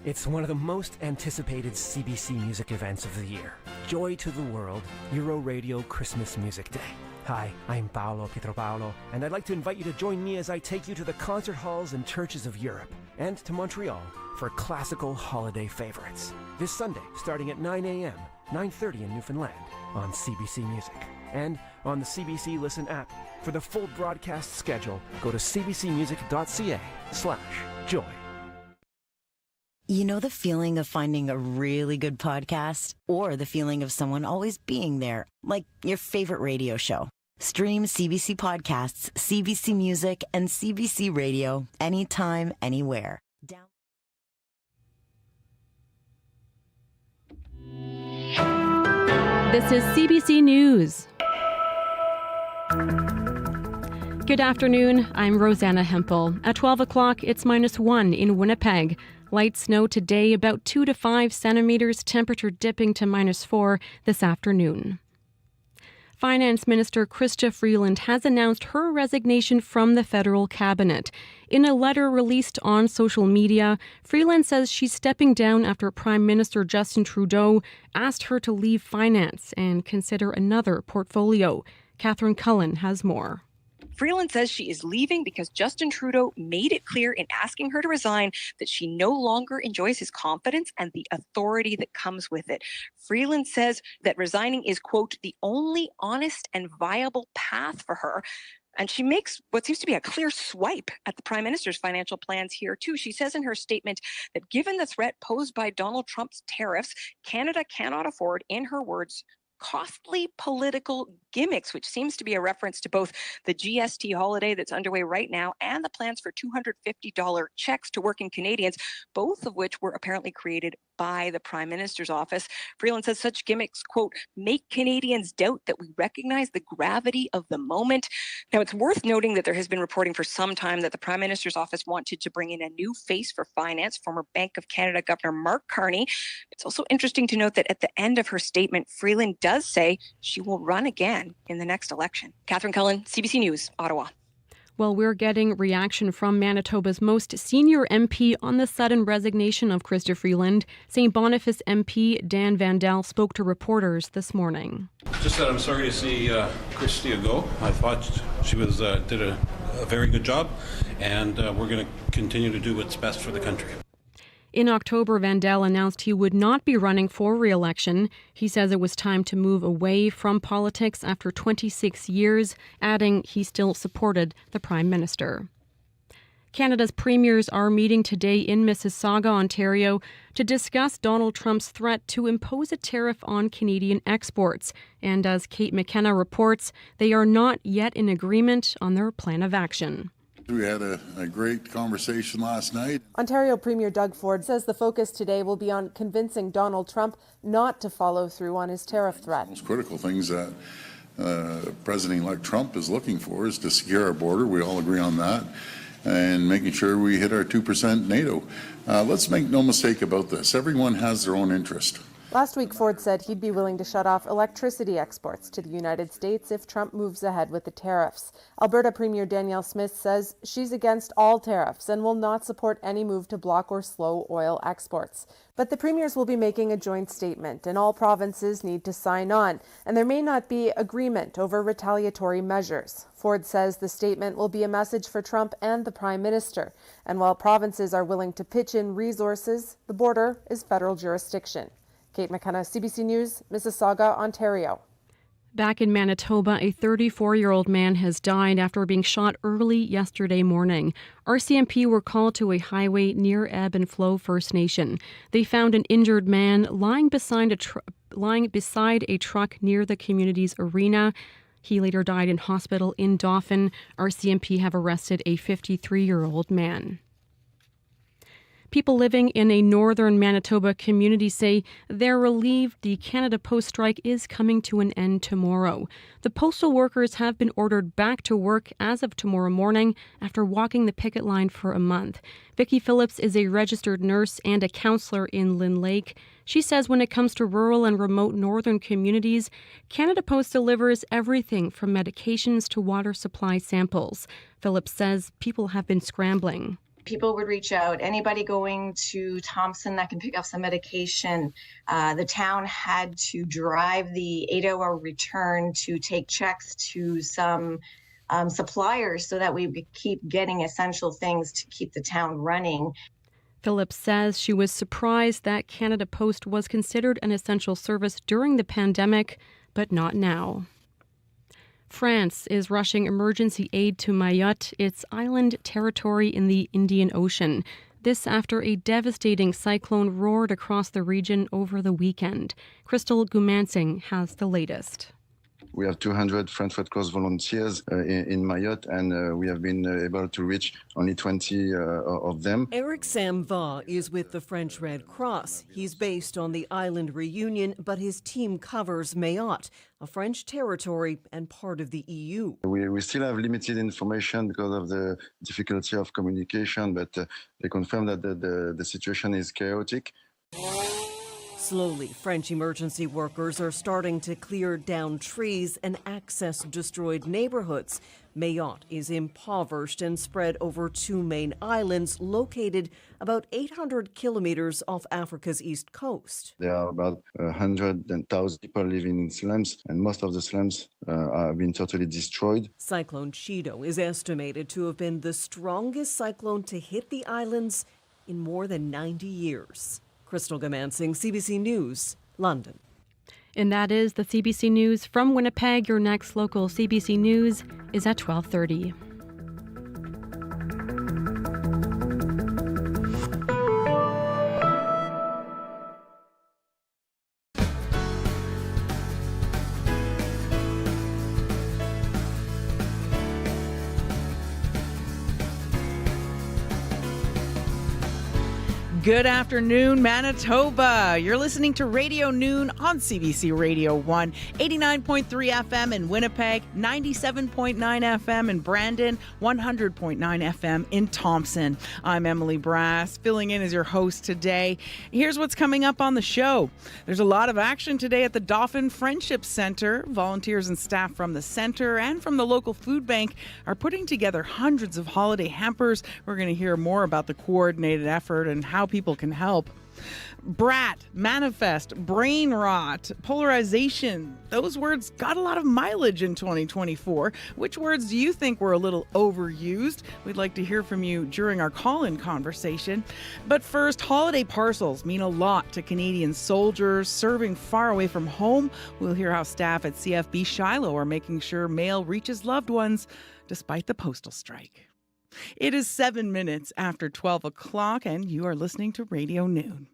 It's one of the most anticipated CBC music events of the year. Joy to the World, Euro Radio Christmas Music Day. Hi, I'm Pietro Paolo, and I'd like to invite you to join me as I take you to the concert halls and churches of Europe and to Montreal for classical holiday favorites. This Sunday, starting at 9 a.m., 9:30 in Newfoundland on CBC Music and on the CBC Listen app. For the full broadcast schedule, go to cbcmusic.ca/joy. You know the feeling of finding a really good podcast? Or the feeling of someone always being there, like your favorite radio show? Stream CBC Podcasts, CBC Music, and CBC Radio anytime, anywhere. This is CBC News. Good afternoon, I'm Rosanna Hempel. At 12 o'clock, it's -1 in Winnipeg. Light snow today, about 2 to 5 centimeters, temperature dipping to -4 this afternoon. Finance Minister Chrystia Freeland has announced her resignation from the federal cabinet. In a letter released on social media, Freeland says she's stepping down after Prime Minister Justin Trudeau asked her to leave finance and consider another portfolio. Catherine Cullen has more. Freeland says she is leaving because Justin Trudeau made it clear in asking her to resign that she no longer enjoys his confidence and the authority that comes with it. Freeland says that resigning is, quote, the only honest and viable path for her. And she makes what seems to be a clear swipe at the Prime Minister's financial plans here, too. She says in her statement that given the threat posed by Donald Trump's tariffs, Canada cannot afford, in her words, costly political gimmicks, which seems to be a reference to both the GST holiday that's underway right now and the plans for $250 checks to working Canadians, both of which were apparently created by the Prime Minister's office. Freeland says such gimmicks, quote, make Canadians doubt that we recognize the gravity of the moment. Now, it's worth noting that there has been reporting for some time that the Prime Minister's office wanted to bring in a new face for finance, former Bank of Canada Governor Mark Carney. It's also interesting to note that at the end of her statement, Freeland does say she will run again in the next election. Catherine Cullen, CBC News, Ottawa. Well, we're getting reaction from Manitoba's most senior MP on the sudden resignation of Chrystia Freeland. St. Boniface MP Dan Vandel spoke to reporters this morning. Just that I'm sorry to see Chrystia go. I thought she did a very good job, and we're going to continue to do what's best for the country. In October, Vandel announced he would not be running for re-election. He says it was time to move away from politics after 26 years, adding he still supported the Prime Minister. Canada's premiers are meeting today in Mississauga, Ontario, to discuss Donald Trump's threat to impose a tariff on Canadian exports. And as Kate McKenna reports, they are not yet in agreement on their plan of action. We had a great conversation last night. Ontario Premier Doug Ford says the focus today will be on convincing Donald Trump not to follow through on his tariff threat. The most critical things that President-elect Trump is looking for is to secure our border. We all agree on that. And making sure we hit our 2% NATO. Let's make no mistake about this. Everyone has their own interest. Last week, Ford said he'd be willing to shut off electricity exports to the United States if Trump moves ahead with the tariffs. Alberta Premier Danielle Smith says she's against all tariffs and will not support any move to block or slow oil exports. But the premiers will be making a joint statement, and all provinces need to sign on, and there may not be agreement over retaliatory measures. Ford says the statement will be a message for Trump and the Prime Minister, and while provinces are willing to pitch in resources, the border is federal jurisdiction. Kate McKenna, CBC News, Mississauga, Ontario. Back in Manitoba, a 34-year-old man has died after being shot early yesterday morning. RCMP were called to a highway near Ebb and Flow First Nation. They found an injured man lying beside a truck near the community's arena. He later died in hospital in Dauphin. RCMP have arrested a 53-year-old man. People living in a northern Manitoba community say they're relieved the Canada Post strike is coming to an end tomorrow. The postal workers have been ordered back to work as of tomorrow morning after walking the picket line for a month. Vicki Phillips is a registered nurse and a counselor in Lynn Lake. She says when it comes to rural and remote northern communities, Canada Post delivers everything from medications to water supply samples. Phillips says people have been scrambling. People would reach out. Anybody going to Thompson that can pick up some medication. The town had to drive the 8-hour return to take checks to some suppliers so that we could keep getting essential things to keep the town running. Phillips says she was surprised that Canada Post was considered an essential service during the pandemic, but not now. France is rushing emergency aid to Mayotte, its island territory in the Indian Ocean. This after a devastating cyclone roared across the region over the weekend. Crystal Gumansing has the latest. We have 200 French Red Cross volunteers in Mayotte, and we have been able to reach only 20 of them. Eric Samva is with the French Red Cross. He's based on the island Reunion, but his team covers Mayotte, a French territory and part of the EU. We still have limited information because of the difficulty of communication, but they confirm that the situation is chaotic. Slowly, French emergency workers are starting to clear down trees and access destroyed neighborhoods. Mayotte is impoverished and spread over 2 main islands located about 800 kilometers off Africa's east coast. There are about 100,000 people living in slums, and most of the slums have been totally destroyed. Cyclone Chido is estimated to have been the strongest cyclone to hit the islands in more than 90 years. Crystal Gumansing, CBC News, London. And that is the CBC News from Winnipeg. Your next local CBC News is at 12:30. Good afternoon, Manitoba. You're listening to Radio Noon on CBC Radio 1, 89.3 FM in Winnipeg, 97.9 FM in Brandon, 100.9 FM in Thompson. I'm Emily Brass, filling in as your host today. Here's what's coming up on the show. There's a lot of action today at the Dauphin Friendship Center. Volunteers and staff from the center and from the local food bank are putting together hundreds of holiday hampers. We're going to hear more about the coordinated effort and how people can help. Brat, manifest, brain rot, polarization. Those words got a lot of mileage in 2024. Which words do you think were a little overused? We'd like to hear from you during our call-in conversation. But first, holiday parcels mean a lot to Canadian soldiers serving far away from home. We'll hear how staff at CFB Shiloh are making sure mail reaches loved ones despite the postal strike. It is 7 minutes after 12 o'clock, and you are listening to Radio Noon.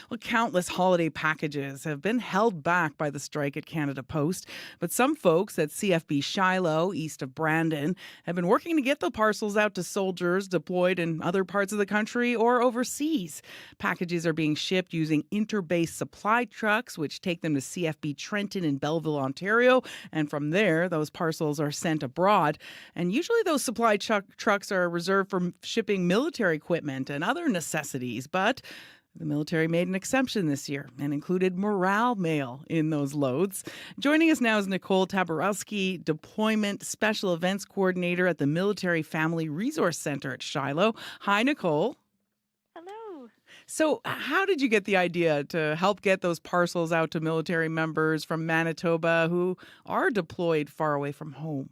Well, countless holiday packages have been held back by the strike at Canada Post, but some folks at CFB Shiloh, east of Brandon, have been working to get the parcels out to soldiers deployed in other parts of the country or overseas. Packages are being shipped using interbase supply trucks, which take them to CFB Trenton in Belleville, Ontario, and from there, those parcels are sent abroad. And usually those supply trucks are reserved for shipping military equipment and other necessities, but the military made an exception this year and included morale mail in those loads. Joining us now is Nicole Taborowski, Deployment Special Events Coordinator at the Military Family Resource Center at Shiloh. Hi, Nicole. Hello. So how did you get the idea to help get those parcels out to military members from Manitoba who are deployed far away from home?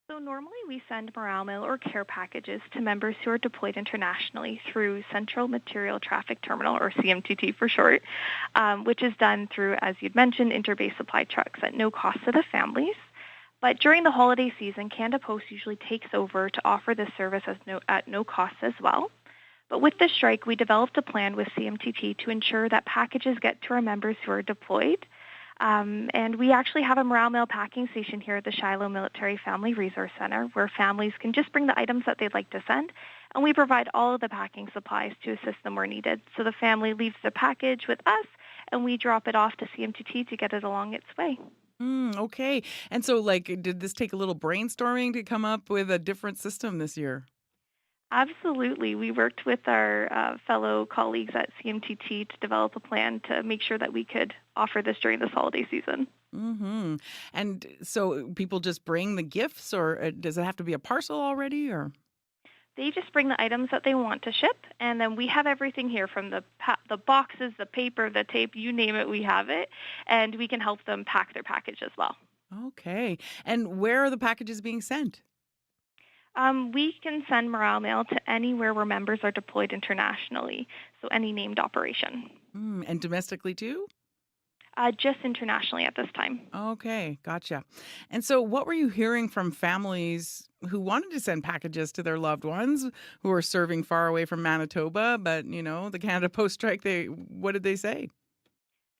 So normally we send morale mail or care packages to members who are deployed internationally through Central Material Traffic Terminal, or CMTT for short, which is done through, as you'd mentioned, interbase supply trucks at no cost to the families. But during the holiday season, Canada Post usually takes over to offer this service at no cost as well. But with this strike, we developed a plan with CMTT to ensure that packages get to our members who are deployed. And we actually have a morale mail packing station here at the Shiloh Military Family Resource Center where families can just bring the items that they'd like to send, and we provide all of the packing supplies to assist them where needed. So the family leaves the package with us, and we drop it off to CMTT to get it along its way. Okay. And so, did this take a little brainstorming to come up with a different system this year? Absolutely. We worked with our fellow colleagues at CMTT to develop a plan to make sure that we could offer this during this holiday season. Mm-hmm. And so people just bring the gifts, or does it have to be a parcel already? Or They just bring the items that they want to ship, and then we have everything here from the boxes, the paper, the tape, you name it, we have it, and we can help them pack their package as well. Okay. And where are the packages being sent? We can send morale mail to anywhere where members are deployed internationally, so any named operation. And domestically too? Just internationally at this time. Okay, gotcha. And so what were you hearing from families who wanted to send packages to their loved ones who are serving far away from Manitoba, but, the Canada Post strike, what did they say?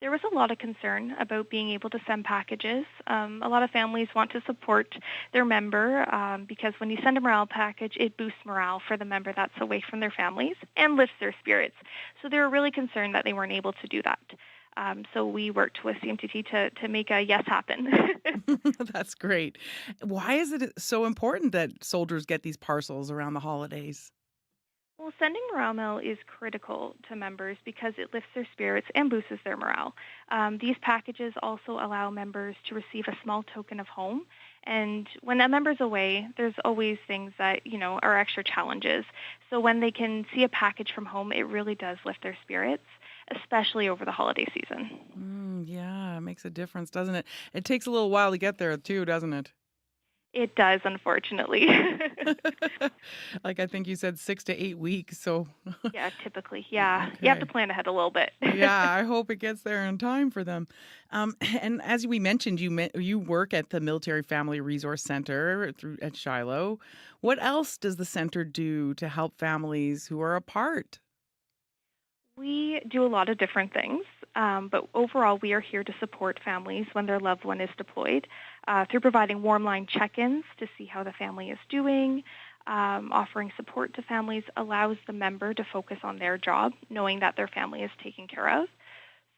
There was a lot of concern about being able to send packages. A lot of families want to support their member because when you send a morale package, it boosts morale for the member that's away from their families and lifts their spirits. So they were really concerned that they weren't able to do that. So we worked with CMTT to make a yes happen. That's great. Why is it so important that soldiers get these parcels around the holidays? Well, sending morale mail is critical to members because it lifts their spirits and boosts their morale. These packages also allow members to receive a small token of home. And when a member's away, there's always things that, are extra challenges. So when they can see a package from home, it really does lift their spirits, especially over the holiday season. Yeah, it makes a difference, doesn't it? It takes a little while to get there too, doesn't it? It does, unfortunately. Like I think you said 6 to 8 weeks. So yeah, typically. Yeah. Okay. You have to plan ahead a little bit. Yeah, I hope it gets there in time for them. And as we mentioned, you work at the Military Family Resource Center at Shiloh. What else does the center do to help families who are apart? We do a lot of different things, but overall we are here to support families when their loved one is deployed through providing warm line check-ins to see how the family is doing. Offering support to families allows the member to focus on their job, knowing that their family is taken care of.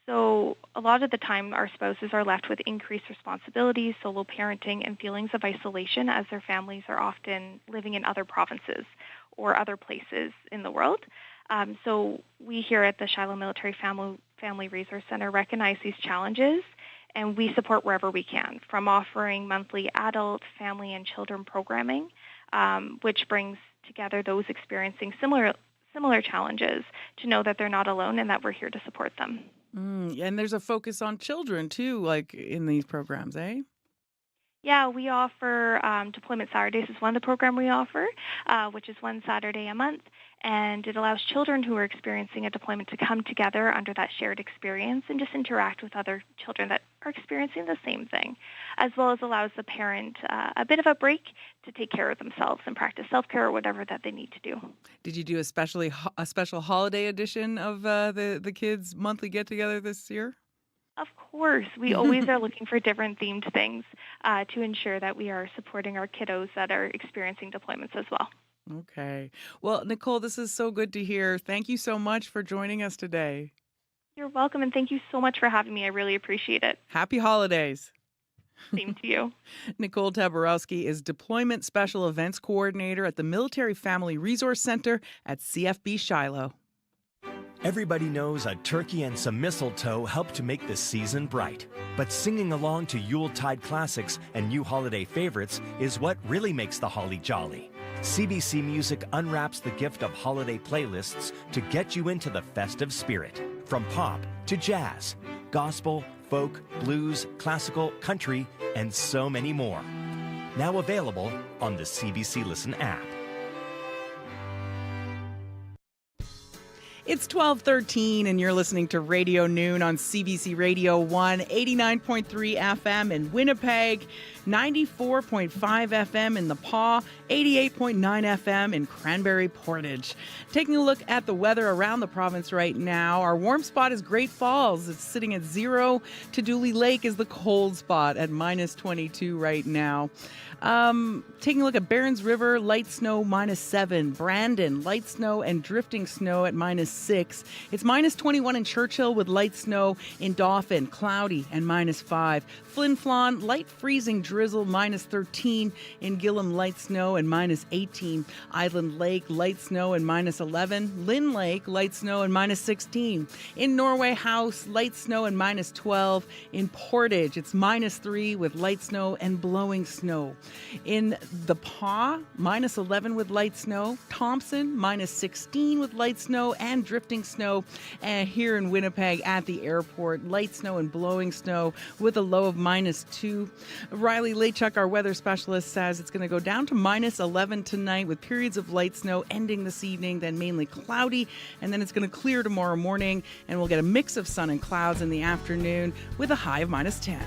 So a lot of the time our spouses are left with increased responsibilities, solo parenting, and feelings of isolation as their families are often living in other provinces or other places in the world. So we here at the Shiloh Military Family Resource Center recognize these challenges, and we support wherever we can, from offering monthly adult, family, and children programming, which brings together those experiencing similar challenges to know that they're not alone and that we're here to support them. And there's a focus on children too, like in these programs, eh? Yeah, we offer Deployment Saturdays is one of the programs we offer, which is one Saturday a month, and it allows children who are experiencing a deployment to come together under that shared experience and just interact with other children that are experiencing the same thing, as well as allows the parent a bit of a break to take care of themselves and practice self-care or whatever that they need to do. Did you do a special holiday edition of the kids' monthly get-together this year? Of course. We always are looking for different themed things to ensure that we are supporting our kiddos that are experiencing deployments as well. Okay. Well, Nicole, this is so good to hear. Thank you so much for joining us today. You're welcome, and thank you so much for having me. I really appreciate it. Happy holidays. Same to you. Nicole Taborowski is Deployment Special Events Coordinator at the Military Family Resource Center at CFB Shiloh. Everybody knows a turkey and some mistletoe help to make the season bright. But singing along to Yuletide classics and new holiday favorites is what really makes the holly jolly. CBC Music unwraps the gift of holiday playlists to get you into the festive spirit. From pop to jazz, gospel, folk, blues, classical, country, and so many more. Now available on the CBC Listen app. It's 12:13 and you're listening to Radio Noon on CBC Radio 1, 89.3 FM in Winnipeg, 94.5 FM in the Paw, 88.9 FM in Cranberry Portage. Taking a look at the weather around the province right now, our warm spot is Great Falls. It's sitting at 0. Dooley Lake is the cold spot at minus 22 right now. Taking a look at Barons River, light snow minus 7. Brandon, light snow and drifting snow at minus 6. It's minus 21 in Churchill with light snow. In Dauphin, cloudy and minus 5. Flin Flon, light freezing drizzle, minus 13. In Gillam, light snow and minus 18. Island Lake, light snow and minus 11. Lynn Lake, light snow and minus 16. In Norway House, light snow and minus 12. In Portage, it's minus 3 with light snow and blowing snow. In the Paw, minus 11 with light snow. Thompson, minus 16 with light snow and drifting snow. And here in Winnipeg at the airport, light snow and blowing snow with a low of minus 2. Riley Laychuk, our weather specialist, says it's going to go down to minus 11 tonight with periods of light snow ending this evening, then mainly cloudy, and then it's going to clear tomorrow morning, and we'll get a mix of sun and clouds in the afternoon with a high of minus 10.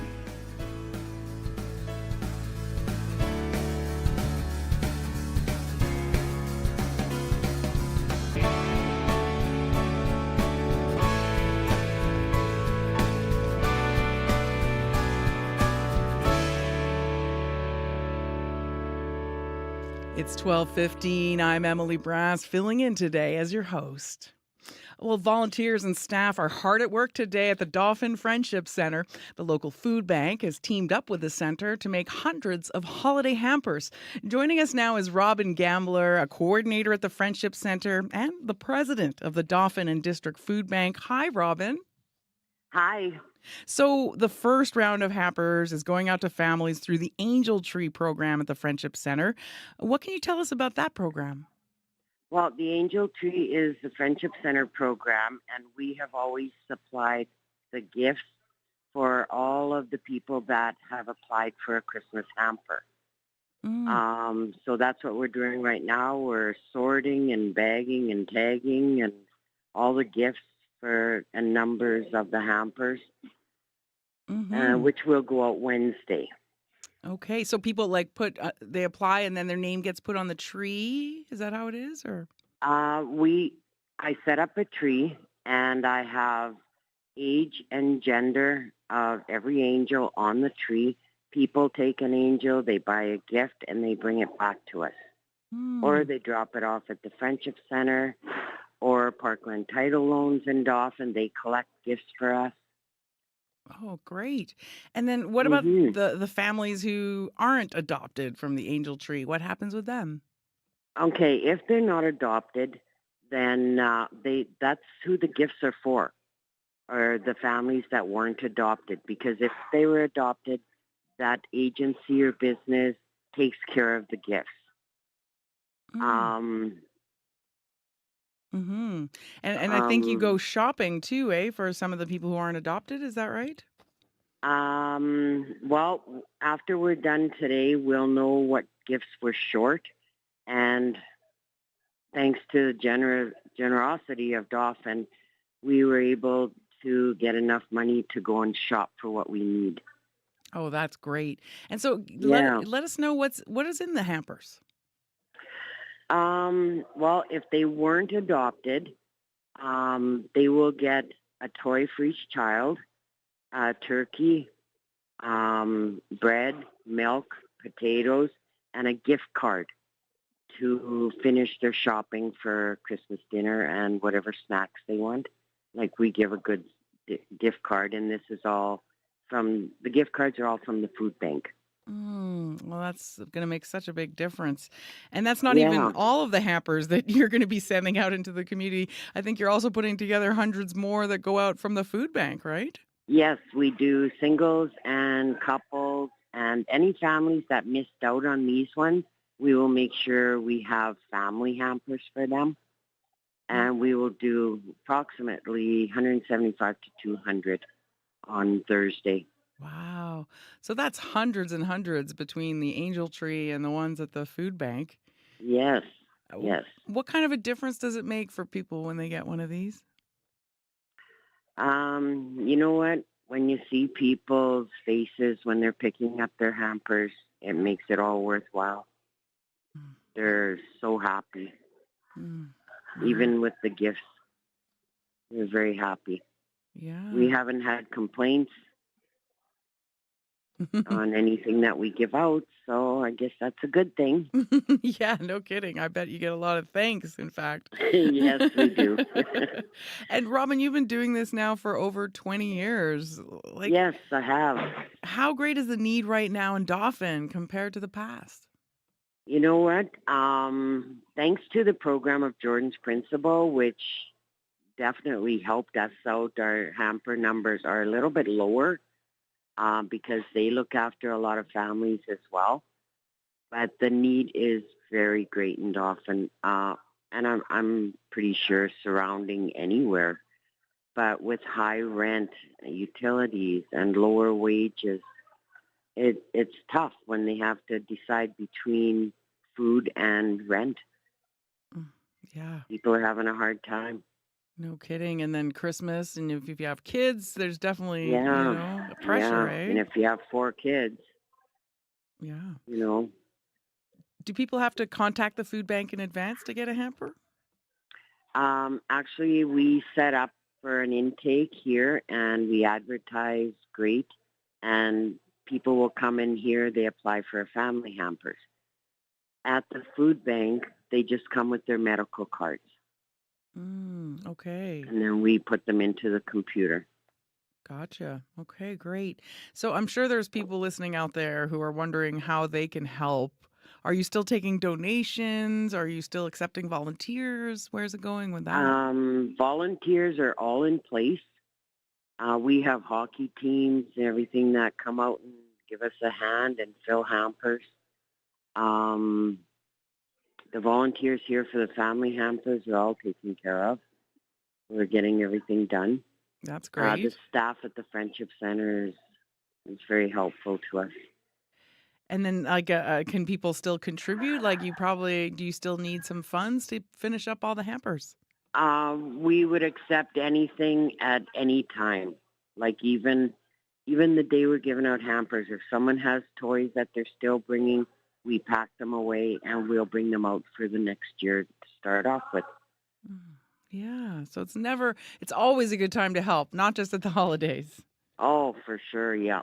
It's 12:15. I'm Emily Brass, filling in today as your host. Well, volunteers and staff are hard at work today at the Dauphin Friendship Center. The local food bank has teamed up with the center to make hundreds of holiday hampers. Joining us now is Robin Gambler, a coordinator at the Friendship Center and the president of the Dauphin and District Food Bank. Hi, Robin. Hi. So the first round of hampers is going out to families through the Angel Tree program at the Friendship Center. What can you tell us about that program? Well, the Angel Tree is the Friendship Center program, and we have always supplied the gifts for all of the people that have applied for a Christmas hamper. So that's what we're doing right now. We're sorting and bagging and tagging and all the gifts and numbers of the hampers, which will go out Wednesday. Okay, so people they apply and then their name gets put on the tree. Is that how it is, or? I set up a tree and I have age and gender of every angel on the tree. People take an angel, they buy a gift, and they bring it back to us, or they drop it off at the Friendship Center. Or Parkland Title Loans in Dauphin. They collect gifts for us. Oh, great. And then what about the families who aren't adopted from the Angel Tree? What happens with them? Okay, if they're not adopted, then that's who the gifts are for, or the families that weren't adopted. Because if they were adopted, that agency or business takes care of the gifts. And I think you go shopping too, for some of the people who aren't adopted. Is that right? Well, after we're done today, we'll know what gifts we're short. And thanks to the generosity of Dauphin, we were able to get enough money to go and shop for what we need. Oh, that's great. And so let us know what is in the hampers. Well, if they weren't adopted, they will get a toy for each child, turkey, bread, milk, potatoes, and a gift card to finish their shopping for Christmas dinner and whatever snacks they want. Like, we give a good gift card, and the gift cards are all from the food bank. Well, that's going to make such a big difference. And that's not even all of the hampers that you're going to be sending out into the community. I think you're also putting together hundreds more that go out from the food bank, right? Yes, we do singles and couples, and any families that missed out on these ones, we will make sure we have family hampers for them. And we will do approximately 175 to 200 on Thursday. Wow. So that's hundreds and hundreds between the Angel Tree and the ones at the food bank. Yes. Yes. What kind of a difference does it make for people when they get one of these? You know what? When you see people's faces when they're picking up their hampers, it makes it all worthwhile. They're so happy. Even with the gifts, they're very happy. Yeah. We haven't had complaints on anything that we give out, so I guess that's a good thing. Yeah, no kidding. I bet you get a lot of thanks, in fact. Yes, we do. And Robin, you've been doing this now for over 20 years. Yes, I have. How great is the need right now in Dauphin compared to the past? You know what? Thanks to the program of Jordan's Principle, which definitely helped us out, our hamper numbers are a little bit lower because they look after a lot of families as well. But the need is very great in Dauphin, and I'm pretty sure surrounding anywhere. But with high rent, utilities, and lower wages, it's tough when they have to decide between food and rent. Yeah. People are having a hard time. No kidding. And then Christmas, and if you have kids, there's definitely, a pressure, eh? And if you have 4 kids, yeah. Do people have to contact the food bank in advance to get a hamper? Actually, we set up for an intake here, and we advertise great, and people will come in here, they apply for a family hampers. At the food bank, they just come with their medical cards. Okay. And then we put them into the computer. Gotcha. Okay, great. So I'm sure there's people listening out there who are wondering how they can help. Are you still taking donations? Are you still accepting volunteers? Where's it going with that? Volunteers are all in place. We have hockey teams and everything that come out and give us a hand and fill hampers. The volunteers here for the family hampers are all taken care of. We're getting everything done. That's great. The staff at the Friendship Center is very helpful to us. And then, can people still contribute? Do you still need some funds to finish up all the hampers? We would accept anything at any time. Like even the day we're giving out hampers, if someone has toys that they're still bringing, we pack them away and we'll bring them out for the next year to start off with. Yeah, so it's always a good time to help, not just at the holidays. Oh, for sure, yeah.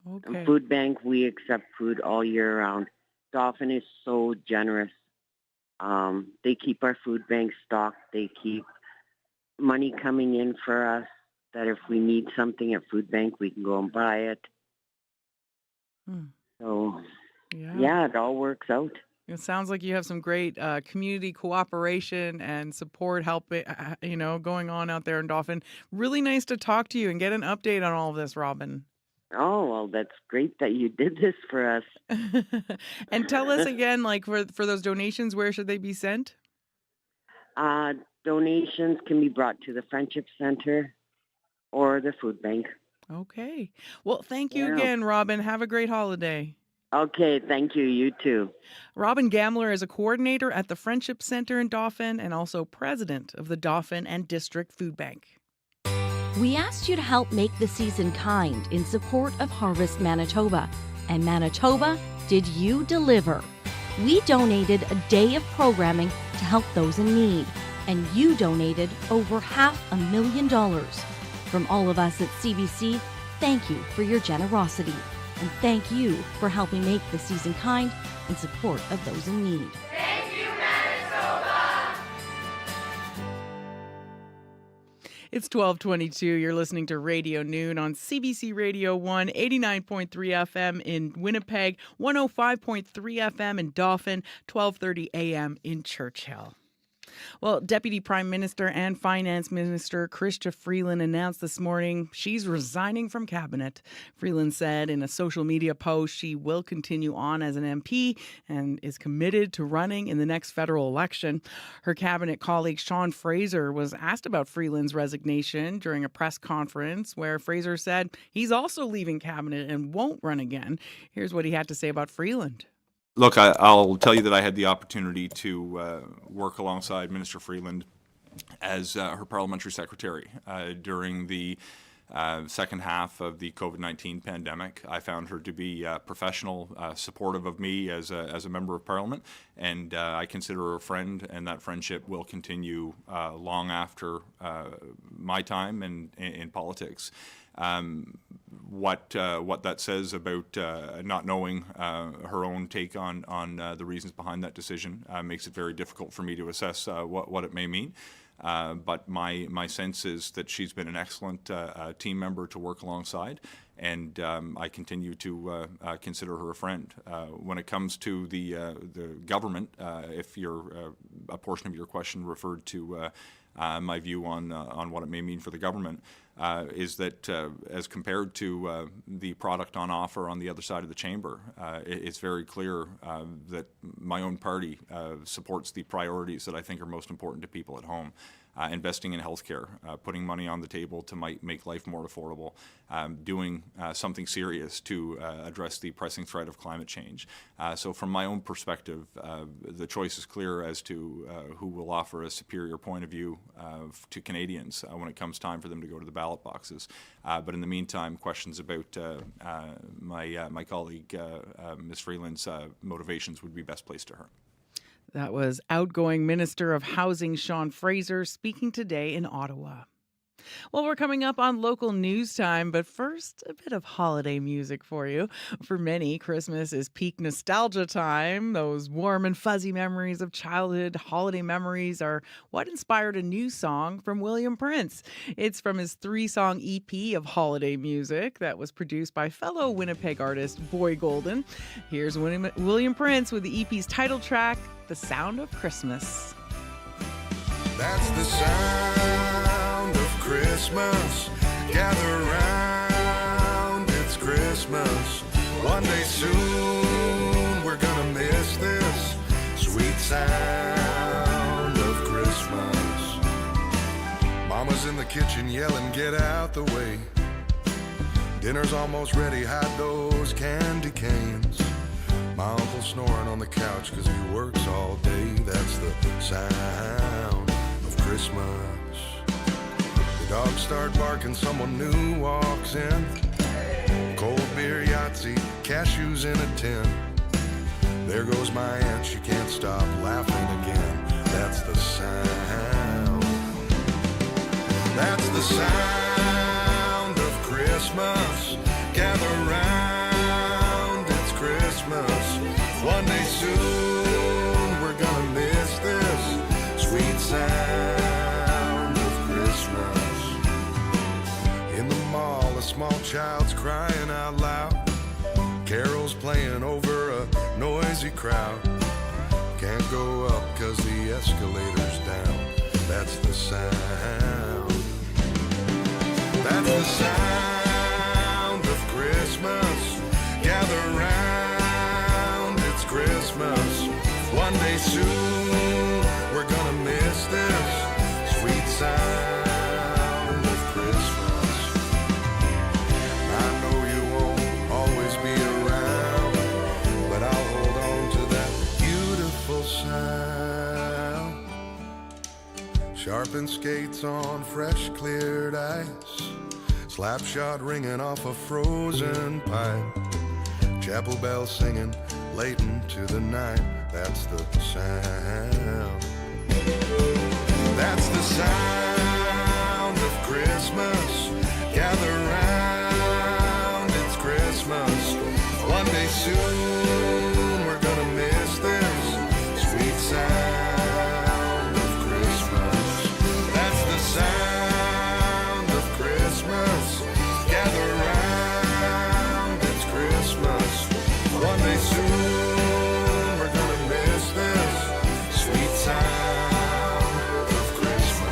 Okay. And food bank, we accept food all year round. Dauphin is so generous. They keep our food bank stocked. They keep money coming in for us that if we need something at food bank, we can go and buy it. So, yeah, it all works out. It sounds like you have some great community cooperation and support helping, going on out there in Dauphin. Really nice to talk to you and get an update on all of this, Robin. Oh, well, that's great that you did this for us. And tell us again, for those donations, where should they be sent? Donations can be brought to the Friendship Center or the food bank. Okay. Well, thank you again, Robin. Have a great holiday. Okay, thank you. You too. Robin Gamler is a coordinator at the Friendship Center in Dauphin and also president of the Dauphin and District Food Bank. We asked you to help make the season kind in support of Harvest Manitoba. And Manitoba, did you deliver? We donated a day of programming to help those in need. And you donated over $500,000. From all of us at CBC, thank you for your generosity. And thank you for helping make the season kind in support of those in need. Thank you, Manitoba! It's 12:22. You're listening to Radio Noon on CBC Radio 1, 89.3 FM in Winnipeg, 105.3 FM in Dauphin, 12:30 a.m. in Churchill. Well, Deputy Prime Minister and Finance Minister Chrystia Freeland announced this morning she's resigning from cabinet. Freeland said in a social media post she will continue on as an MP and is committed to running in the next federal election. Her cabinet colleague Sean Fraser was asked about Freeland's resignation during a press conference where Fraser said he's also leaving cabinet and won't run again. Here's what he had to say about Freeland. Look, I'll tell you that I had the opportunity to work alongside Minister Freeland as her parliamentary secretary during the second half of the COVID-19 pandemic. I found her to be professional, supportive of me as a member of Parliament, and I consider her a friend, and that friendship will continue long after my time in politics. What that says about not knowing her own take on the reasons behind that decision makes it very difficult for me to assess what it may mean. But my sense is that she's been an excellent team member to work alongside, and I continue to consider her a friend. When it comes to the government, if a portion of your question referred to my view on what it may mean for the government, is that as compared to the product on offer on the other side of the chamber, it's very clear that my own party supports the priorities that I think are most important to people at home. Investing in healthcare, putting money on the table to make life more affordable, doing something serious to address the pressing threat of climate change. So from my own perspective, the choice is clear as to who will offer a superior point of view to Canadians when it comes time for them to go to the ballot boxes. But in the meantime, questions about my colleague, Ms. Freeland's motivations would be best placed to her. That was outgoing Minister of Housing Sean Fraser speaking today in Ottawa. Well, we're coming up on local news time, but first, a bit of holiday music for you. For many, Christmas is peak nostalgia time. Those warm and fuzzy memories of childhood holiday memories are what inspired a new song from William Prince. It's from his 3-song EP of holiday music that was produced by fellow Winnipeg artist Boy Golden. Here's William Prince with the EP's title track, The Sound of Christmas. That's the sound of Christmas. Gather round, it's Christmas. One day soon we're gonna miss this sweet sound of Christmas. Mama's in the kitchen yelling, get out the way. Dinner's almost ready, hide those candy canes. My uncle's snoring on the couch 'cause he works all day. That's the sound of Christmas. The dogs start barking, someone new walks in. Cold beer, Yahtzee, cashews in a tin. There goes my aunt, she can't stop laughing again. That's the sound. That's the sound of Christmas. Gather round, it's Christmas. One day soon we're gonna miss this sweet sound of Christmas. In the mall, a small child's crying out loud. Carols playing over a noisy crowd. Can't go up 'cause the escalator's down. That's the sound. That's the sound of Christmas. Gather round, it's Christmas. One day soon we're gonna miss this sweet sound of Christmas. I know you won't always be around, but I'll hold on to that beautiful sound. Sharpened skates on fresh cleared ice. Slapshot ringing off a frozen pipe. Chapel bells singing late into the night. That's the sound. That's the sound of Christmas. Gather round, it's Christmas. One day soon we're gonna miss this sweet sound of Christmas. That's the sound of Christmas. Gather round, it's Christmas. One day soon we're gonna miss this sweet sound of Christmas.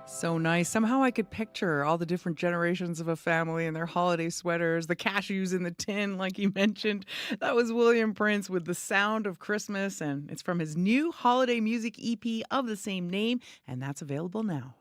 So nice. Somehow I could picture all the different generations of a family and their holiday sweaters, the cashews in the tin, like you mentioned. That was William Prince with The Sound of Christmas, and it's from his new holiday music EP of the same name, and that's available now.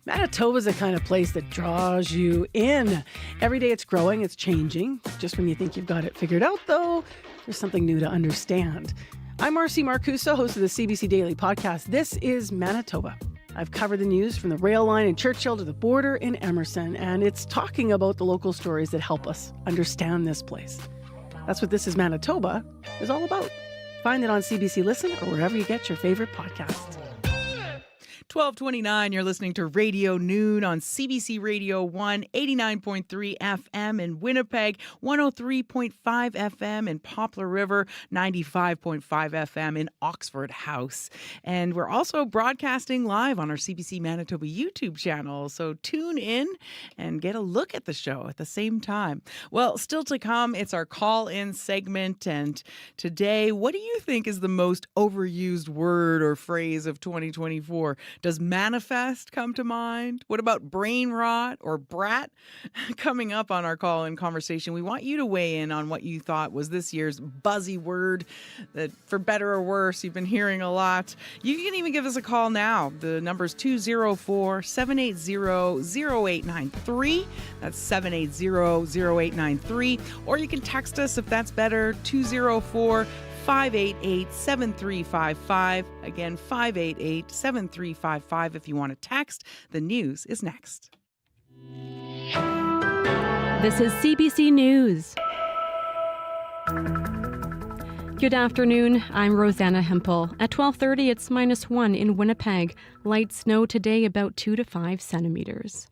Manitoba's the kind of place that draws you in. Every day it's growing, it's changing. Just when you think you've got it figured out, though, there's something new to understand. I'm Marcy Marcuso, host of the CBC Daily Podcast. This is Manitoba. I've covered the news from the rail line in Churchill to the border in Emerson, and it's talking about the local stories that help us understand this place. That's what This is Manitoba is all about. Find it on CBC Listen or wherever you get your favorite podcasts. 12:29, you're listening to Radio Noon on CBC Radio 1, 89.3 FM in Winnipeg, 103.5 FM in Poplar River, 95.5 FM in Oxford House. And we're also broadcasting live on our CBC Manitoba YouTube channel, so tune in and get a look at the show at the same time. Well, still to come, it's our call-in segment, and today, what do you think is the most overused word or phrase of 2024? Does manifest come to mind? What about brain rot or brat? Coming up on our call-in conversation, we want you to weigh in on what you thought was this year's buzzy word that, for better or worse, you've been hearing a lot. You can even give us a call now. The number is 204-780-0893. That's 780-0893. Or you can text us if that's better, 204-588-7355. Again, 588-7355 if you want to text. The news is next. This is CBC News. Good afternoon. I'm Rosanna Hempel. At 12:30, it's -1 in Winnipeg. Light snow today, about 2 to 5 centimeters.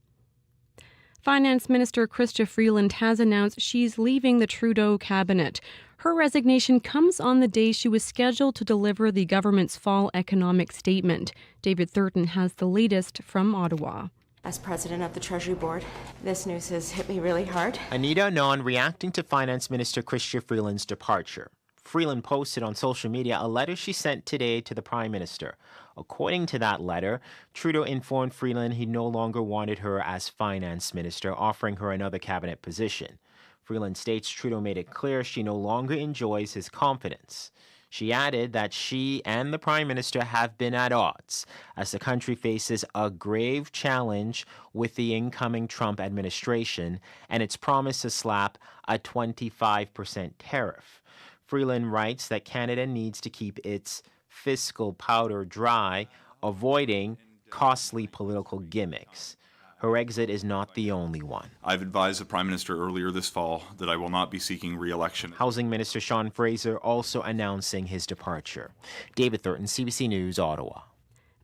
Finance Minister Chrystia Freeland has announced she's leaving the Trudeau cabinet. Her resignation comes on the day she was scheduled to deliver the government's fall economic statement. David Thurton has the latest from Ottawa. As president of the Treasury Board, this news has hit me really hard. Anita Anon reacting to Finance Minister Chrystia Freeland's departure. Freeland posted on social media a letter she sent today to the Prime Minister. According to that letter, Trudeau informed Freeland he no longer wanted her as Finance Minister, offering her another cabinet position. Freeland states Trudeau made it clear she no longer enjoys his confidence. She added that she and the Prime Minister have been at odds as the country faces a grave challenge with the incoming Trump administration and its promise to slap a 25% tariff. Freeland writes that Canada needs to keep its fiscal powder dry, avoiding costly political gimmicks. Her exit is not the only one. I've advised the Prime Minister earlier this fall that I will not be seeking re-election. Housing Minister Sean Fraser also announcing his departure. David Thurton, CBC News, Ottawa.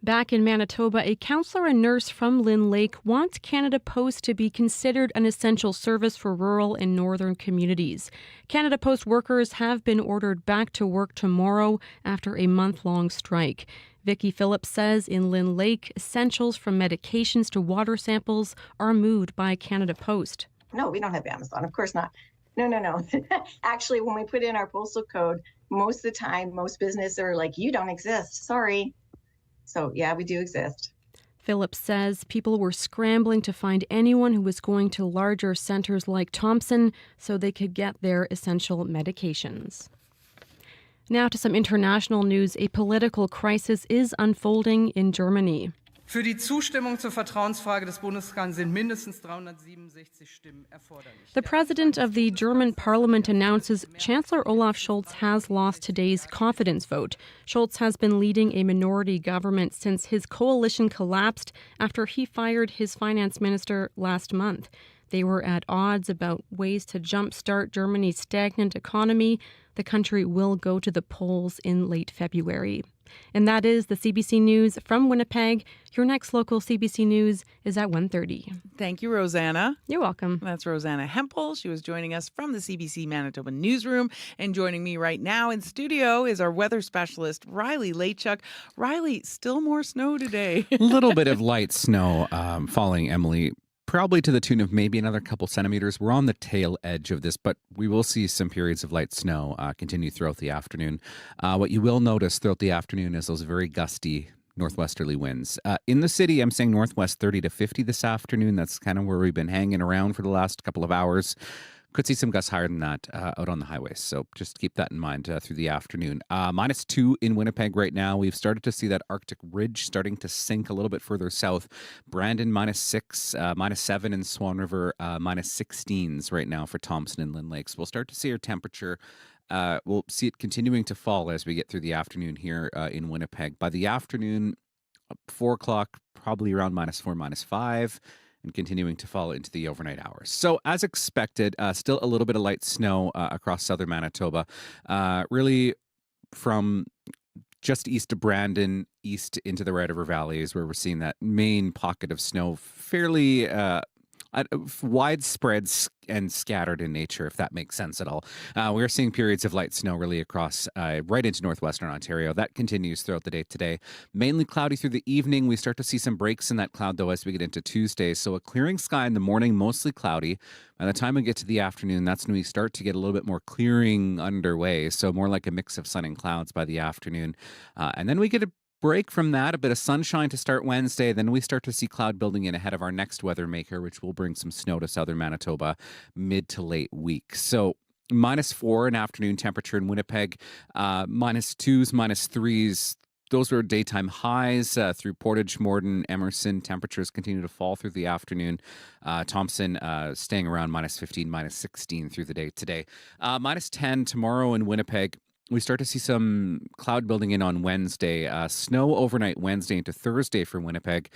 Back in Manitoba, a counselor and nurse from Lynn Lake wants Canada Post to be considered an essential service for rural and northern communities. Canada Post workers have been ordered back to work tomorrow after a month-long strike. Vicki Phillips says in Lynn Lake, essentials from medications to water samples are moved by Canada Post. No, we don't have Amazon. Of course not. No. Actually, when we put in our postal code, most of the time, most businesses are like, you don't exist. Sorry. So, yeah, we do exist. Phillips says people were scrambling to find anyone who was going to larger centers like Thompson so they could get their essential medications. Now to some international news. A political crisis is unfolding in Germany. Für die Zustimmung zur Vertrauensfrage des Bundeskanzlers sind mindestens 367 Stimmen erforderlich. The president of the German parliament announces Chancellor Olaf Scholz has lost today's confidence vote. Scholz has been leading a minority government since his coalition collapsed after he fired his finance minister last month. They were at odds about ways to jumpstart Germany's stagnant economy. The country will go to the polls in late February. And that is the CBC News from Winnipeg. Your next local CBC News is at 1:30. Thank you, Rosanna. You're welcome. That's Rosanna Hempel. She was joining us from the CBC Manitoba newsroom. And joining me right now in studio is our weather specialist, Riley Lachuk. Riley, still more snow today. A little bit of light snow falling, Emily. Probably to the tune of maybe another couple centimeters. We're on the tail edge of this, but we will see some periods of light snow continue throughout the afternoon. What you will notice throughout the afternoon is those very gusty northwesterly winds. In the city, I'm saying northwest 30 to 50 this afternoon. That's kind of where we've been hanging around for the last couple of hours. Could see some gusts higher than that out on the highways. So just keep that in mind through the afternoon. -2 in Winnipeg right now. We've started to see that Arctic ridge starting to sink a little bit further south. Brandon -6, -7 in Swan River, -16s right now for Thompson and Lynn Lakes. We'll start to see our temperature We'll see it continuing to fall as we get through the afternoon here in Winnipeg. By the afternoon, 4 o'clock, probably around -4, -5, and continuing to fall into the overnight hours. So as expected, still a little bit of light snow across southern Manitoba, really from just east of Brandon, east into the Red River Valley is where we're seeing that main pocket of snow, fairly widespread and scattered in nature, if that makes sense at all. We're seeing periods of light snow really across right into northwestern Ontario. That continues throughout the day today. Mainly cloudy through the evening. We start to see some breaks in that cloud, though, as we get into Tuesday. So a clearing sky in the morning, mostly cloudy. By the time we get to the afternoon, that's when we start to get a little bit more clearing underway. So more like a mix of sun and clouds by the afternoon. And then we get a break from that, a bit of sunshine to start Wednesday. Then we start to see cloud building in ahead of our next weather maker, which will bring some snow to southern Manitoba mid to late week. So -4 in afternoon temperature in Winnipeg, -2s, -3s. Those were daytime highs through Portage, Morden, Emerson. Temperatures continue to fall through the afternoon. Thompson staying around -15, -16 through the day today. -10 tomorrow in Winnipeg. We start to see some cloud building in on Wednesday. Snow overnight Wednesday into Thursday for Winnipeg.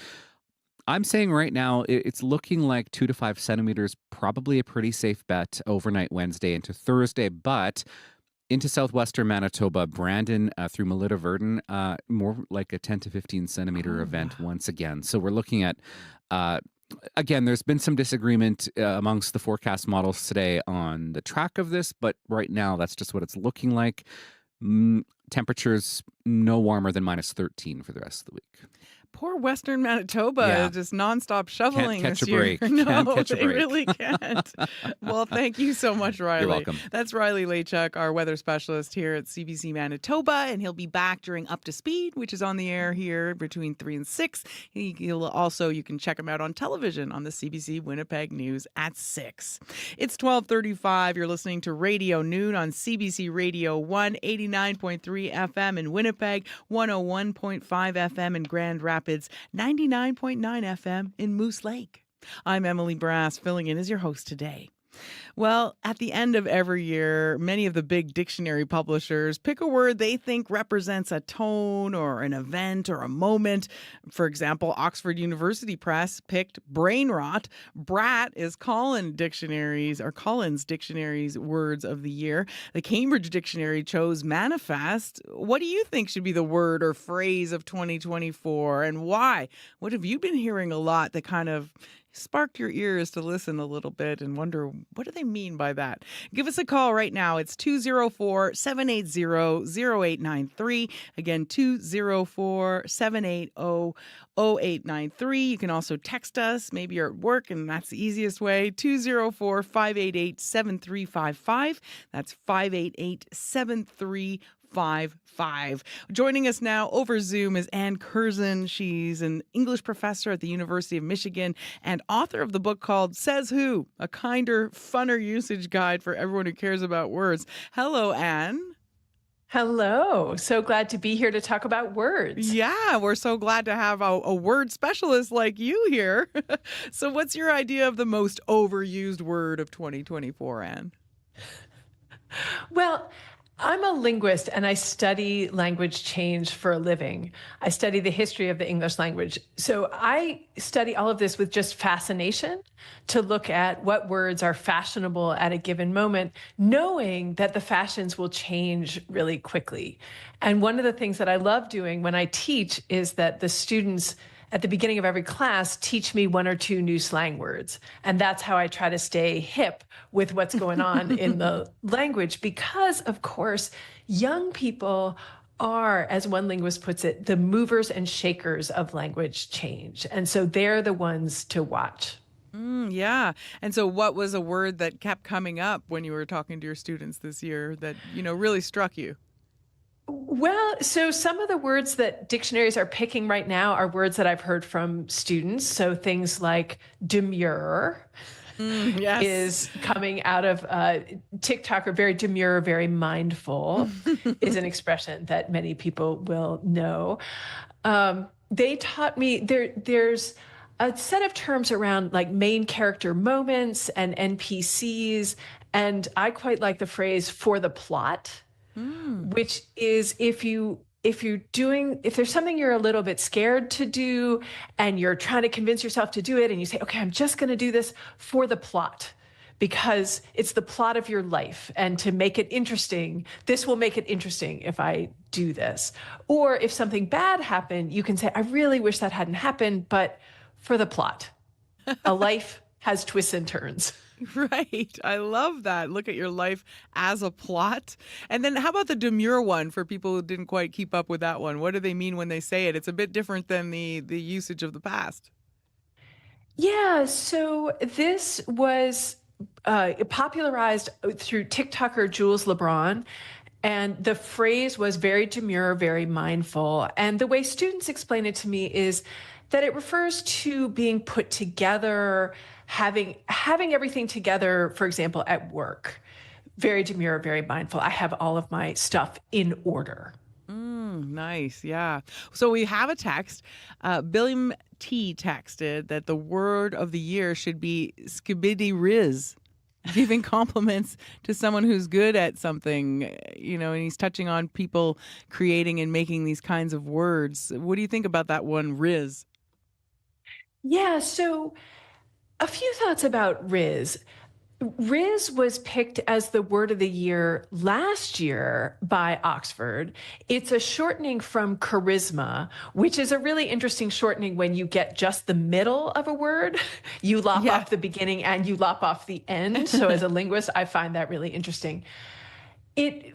I'm saying right now it's looking like 2 to 5 centimeters, probably a pretty safe bet overnight Wednesday into Thursday, but into southwestern Manitoba, Brandon through Mayotte, Verdun, more like a 10 to 15 centimeter event once again. So we're looking at again, there's been some disagreement amongst the forecast models today on the track of this, but right now that's just what it's looking like. Temperatures no warmer than -13 for the rest of the week. Poor Western Manitoba, just nonstop shoveling Can't catch this a year. break. No, Can't catch a they break. really can't. Well, thank you so much, Riley. You're welcome. That's Riley Lachuk, our weather specialist here at CBC Manitoba, and he'll be back during Up to Speed, which is on the air here between 3 and 6. He'll also, you can check him out on television on the CBC Winnipeg News at 6. It's 12:35. You're listening to Radio Noon on CBC Radio 1, 89.3 FM in Winnipeg, 101.5 FM in Grand Rapids, 99.9 FM in Moose Lake. I'm Emily Brass, filling in as your host today. Well, at the end of every year, many of the big dictionary publishers pick a word they think represents a tone or an event or a moment. For example, Oxford University Press picked brain rot. Brat is Collins Dictionary's words of the year. The Cambridge Dictionary chose manifest. What do you think should be the word or phrase of 2024, and why? What have you been hearing a lot that kind of sparked your ears to listen a little bit and wonder, what do they mean by that? Give us a call right now. It's 204-780-0893. Again, 204-780-0893. You can also text us. Maybe you're at work, and that's the easiest way. 204-588-7355. That's 588-7355. Joining us now over Zoom is Ann Curzon. She's an English professor at the University of Michigan and author of the book called Says Who? A Kinder, Funner Usage Guide for Everyone Who Cares About Words. Hello, Ann. Hello. So glad to be here to talk about words. Yeah, we're so glad to have a word specialist like you here. So what's your idea of the most overused word of 2024, Ann? Well, I'm a linguist and I study language change for a living. I study the history of the English language. So I study all of this with just fascination to look at what words are fashionable at a given moment, knowing that the fashions will change really quickly. And one of the things that I love doing when I teach is that the students at the beginning of every class teach me 1 or 2 new slang words. And that's how I try to stay hip with what's going on in the language, because of course, young people are, as one linguist puts it, the movers and shakers of language change. And so they're the ones to watch. Yeah. And so what was a word that kept coming up when you were talking to your students this year that, really struck you? Well, so some of the words that dictionaries are picking right now are words that I've heard from students. So things like demure is coming out of TikTok, or very demure, very mindful is an expression that many people will know. They taught me there's a set of terms around like main character moments and NPCs. And I quite like the phrase "for the plot," which is if there's something you're a little bit scared to do and you're trying to convince yourself to do it and you say, okay, I'm just going to do this for the plot because it's the plot of your life. And to make it interesting, this will make it interesting if I do this. Or if something bad happened, you can say, I really wish that hadn't happened, but for the plot. A life has twists and turns. Right. I love that. Look at your life as a plot. And then how about the demure one for people who didn't quite keep up with that one? What do they mean when they say it? It's a bit different than the usage of the past. Yeah, so this was popularized through TikToker Jules LeBron. And the phrase was very demure, very mindful. And the way students explain it to me is that it refers to being put together, having everything together, for example, at work. Very demure, very mindful. I have all of my stuff in order. Nice. Yeah. So we have a text. Billiam T texted that the word of the year should be skibidi riz. Giving compliments to someone who's good at something, and he's touching on people creating and making these kinds of words. What do you think about that one, riz? Yeah, so a few thoughts about riz. Riz was picked as the word of the year last year by Oxford. It's a shortening from charisma, which is a really interesting shortening when you get just the middle of a word. You lop off the beginning and you lop off the end. So as a linguist, I find that really interesting.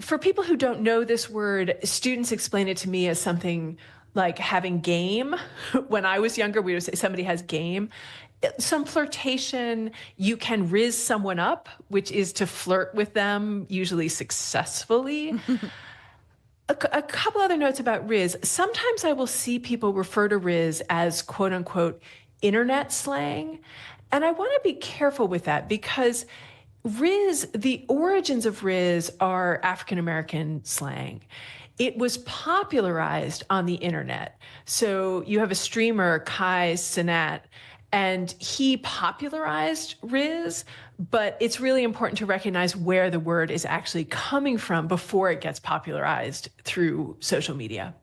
For people who don't know this word, students explain it to me as something like having game. When I was younger, we would say somebody has game. Some flirtation, you can riz someone up, which is to flirt with them, usually successfully. A couple other notes about riz. Sometimes I will see people refer to riz as quote unquote internet slang. And I want to be careful with that because riz, the origins of riz are African-American slang. It was popularized on the internet. So you have a streamer, Kai Cenat, and he popularized riz, but it's really important to recognize where the word is actually coming from before it gets popularized through social media.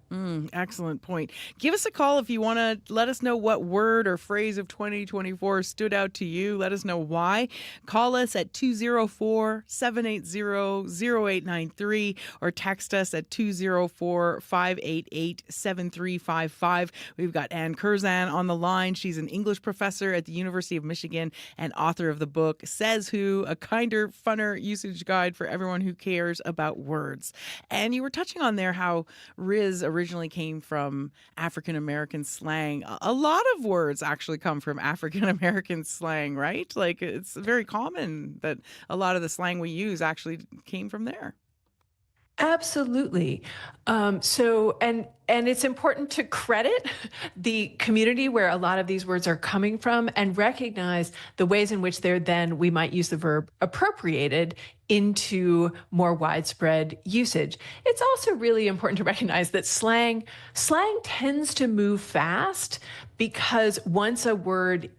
Excellent point. Give us a call if you want to let us know what word or phrase of 2024 stood out to you. Let us know why. Call us at 204-780-0893 or text us at 204-588-7355. We've got Ann Curzan on the line. She's an English professor at the University of Michigan and author of the book Says Who, a kinder, funner usage guide for everyone who cares about words. And you were touching on there how riz originally came from African-American slang. A lot of words actually come from African-American slang, right? Like it's very common that a lot of the slang we use actually came from there. Absolutely. And it's important to credit the community where a lot of these words are coming from and recognize the ways in which we might use the verb appropriated into more widespread usage. It's also really important to recognize that slang tends to move fast because once a word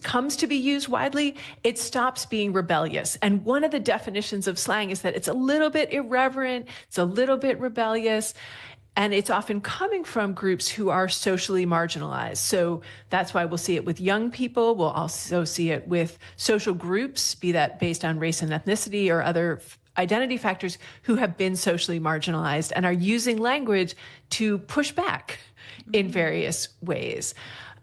comes to be used widely, it stops being rebellious. And one of the definitions of slang is that it's a little bit irreverent, it's a little bit rebellious, and it's often coming from groups who are socially marginalized. So that's why we'll see it with young people. We'll also see it with social groups, be that based on race and ethnicity or other identity factors, who have been socially marginalized and are using language to push back in various ways.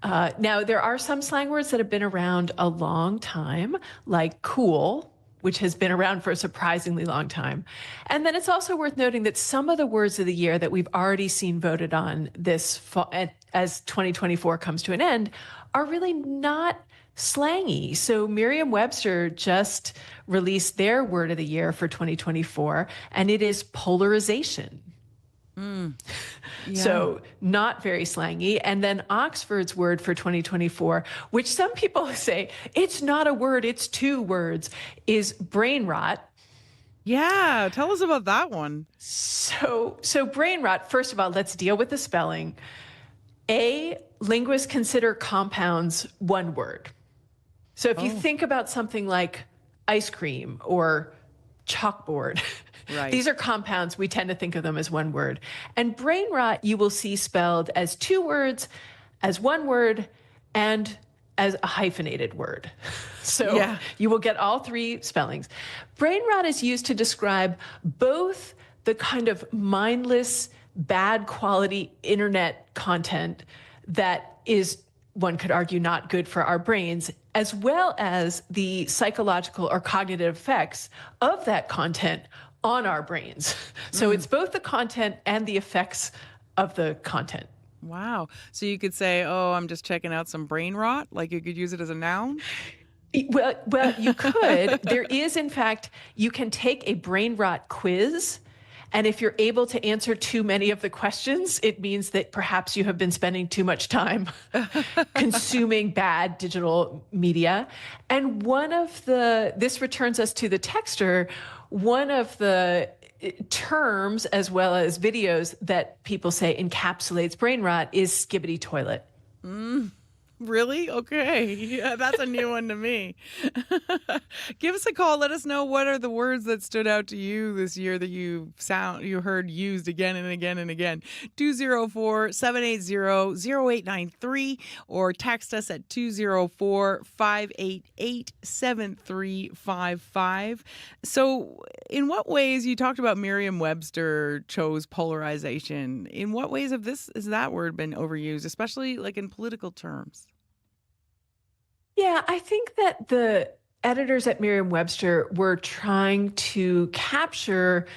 Now, there are some slang words that have been around a long time, like cool, which has been around for a surprisingly long time. And then it's also worth noting that some of the words of the year that we've already seen voted on this fall, as 2024 comes to an end, are really not slangy. So Merriam-Webster just released their word of the year for 2024, and it is polarization. So not very slangy. And then Oxford's word for 2024, which some people say it's not a word, it's two words, is brain rot. Yeah, tell us about that one. So brain rot, first of all, let's deal with the spelling. A linguists consider compounds one word. So if you think about something like ice cream or chalkboard, Right. these are compounds. We tend to think of them as one word. And brain rot, you will see spelled as two words, as one word, and as a hyphenated word. So you will get all three spellings. Brain rot is used to describe both the kind of mindless, bad quality internet content that is, one could argue, not good for our brains, as well as the psychological or cognitive effects of that content on our brains. So it's both the content and the effects of the content. Wow. So you could say, oh, I'm just checking out some brain rot? Like you could use it as a noun? Well, you could. There is, in fact, you can take a brain rot quiz. And if you're able to answer too many of the questions, it means that perhaps you have been spending too much time consuming bad digital media. And this returns us to the texter, one of the terms as well as videos that people say encapsulates brain rot is skibbity toilet. Really? Okay. Yeah, that's a new one to me. Give us a call. Let us know what are the words that stood out to you this year that you heard used again and again and again. 204-780-0893 or text us at 204-588-7355. So in what ways, you talked about Merriam-Webster chose polarization. In what ways has that word been overused, especially like in political terms? Yeah, I think that the editors at Merriam-Webster were trying to capture